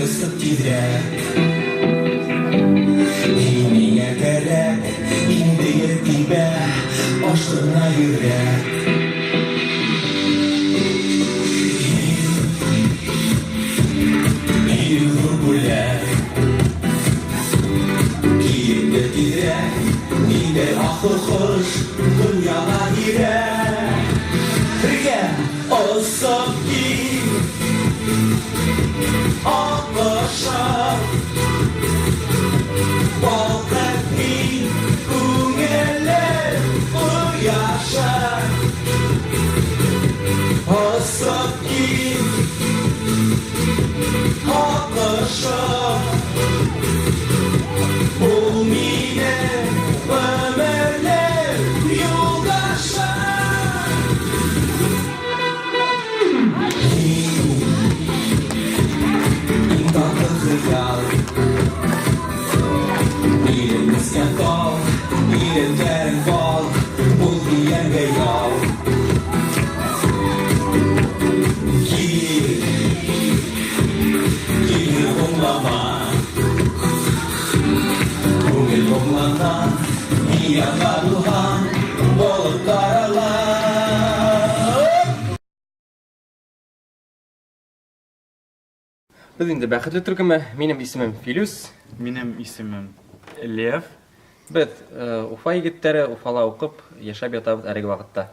ысып тизрәк. Миңа кәрәк, инде тибә, ашына йөрәк. Ир бүләк, киемде тизрәк, нидә ахыр хош, дөньяга кирәк. Бергә ысып кил, акышып, балкып кил, күңелле кояшы. Ысып кил, акышып, бул минең өмірлік юлдашым. Иң татlı хыял, минең мескен тал, минең тәрін бал, бул дигәнгә ял. Кил һуңлама, күңел һуңлана, миңа булган булып тарала. Biz indi бәхетле төркеме. Минем исемем Филюс. Минем исемем Лев. Без Уфа егетләре Уфала укып, яшәп ятабыз әлеге вакытта.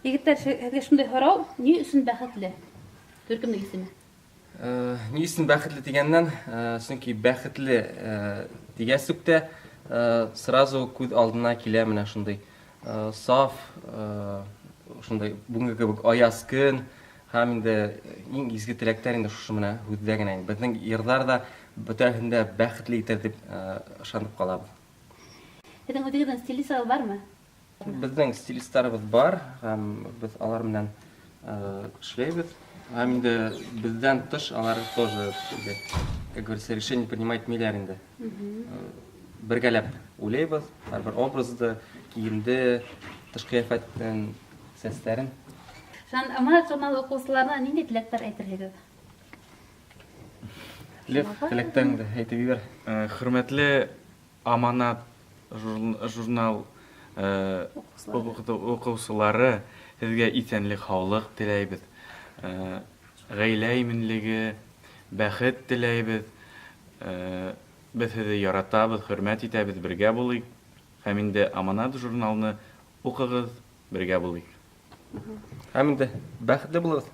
Егетләр, һеҙгә шундай һорау, ни өсөн бәхетле? Төркемнең исеме. Ни өсөн бәхетле дигәннән, чөнки бәхетле дигән сүктә сразу күз алдына килә менә шундый саф, шундый бүгенге кебек аяз көн һәм инде иң изге теләктәр инде шушы менә һүздә генә. Безнең йырлар да бөтәһендә бәхетле итер дип ышанып калабыз. Һеҙҙең үҙегеҙҙең стилистығыҙ бармы? Безнең стилистларыбыз бар һәм без алар менән эшләйбез. Һәм инде бездән тыш алар тоже, как говорится, решение принимать миләр инде. Бергәләп уйлайбыз, һәрбер образды, киемде, тыш кыяфәттән, сәсләрен. Аманат журналы уҡыусыларына ниндәй теләктәр әйтерһегеҙ? Лев, теләктәреңде әйтеп ебәр. Хөрмәтле Аманат журнал уҡыусылары, һеҙгә исәнлек, һаулык теләйбеҙ. Ғаилә именлеге, бәхет теләйбеҙ. Без һеҙҙе яратабыҙ, хөрмәт итәбеҙ, бергә булыйыҡ. Һәм инде Аманат журналны уҡығыҙ, бергә булыйыҡ. Һәм инде бәхетле булығыҙ.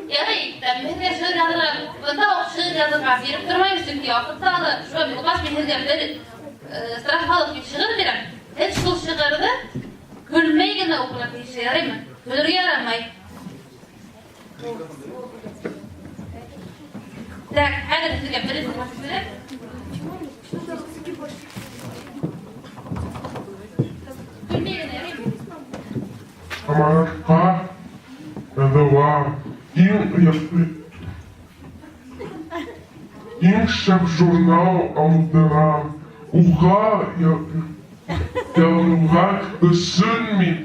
Ярай, мен һеҙгә шиғыр яҙырға, бында уҡ шиғыр яҙырға биреп тормайым, сөнки ваҡытта ла шулай булғас, мен һеҙгә бер страховалыҡ шиғыр бирәм. Һеҙ шул шиғырҙы көлмәй генә уҡырға тейеш, яраймы? Көлөргә ярамай. Так, хәҙер һеҙгә бер страховалыҡ бирәм. Көлмәй генә яраймы? Аманатҡа яҙыла иң шәп журнал алдырам. Уға яҙыуға өсөн мин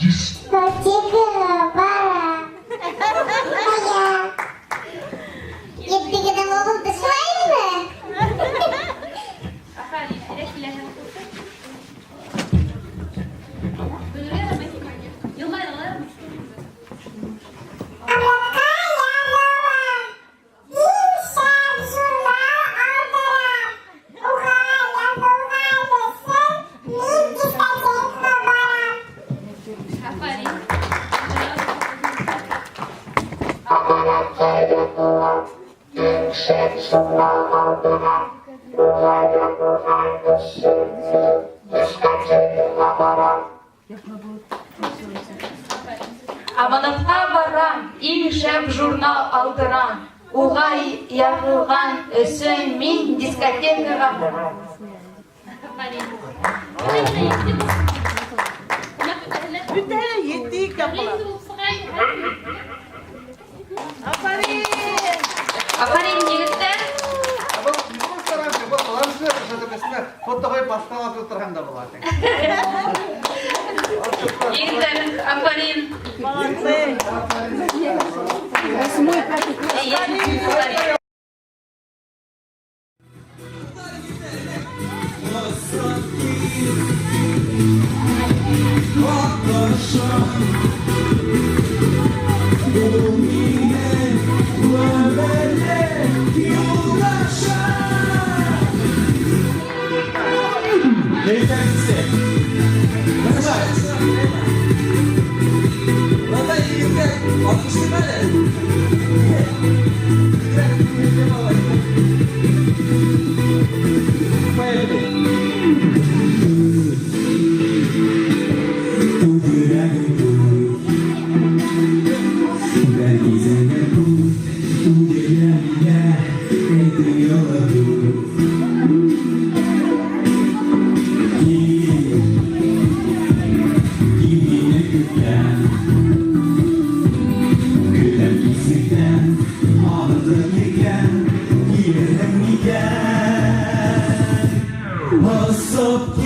дискотекаға барам. Ертегеден оғылды шылаймы? Афарин, сирәк киләһең. Көлөргә ярамай. Йылмайҙың, ярамай. Аманатҡа яҙылам, иң шәп журнал алдырам. Уға яҙыуға өсөн мин дискотекаға барам. Афарин. Аманатҡа яҙылам, иң шәп журнал алдырам. Уға яҙыуға өсөн мин дискотекаға барам. Аманатҡа барам, иң шәп журнал алдырам. Уға яҙылған өсөн мин дискотекаға барам. Бөтәһе еттик япалар. Афарин, егеттәр. Фото қойып басқа отырғанда болады. Игорь, Акварин. Beyefendisi. Kızlar. Burada yiyecek. 60 lira ne? Pasok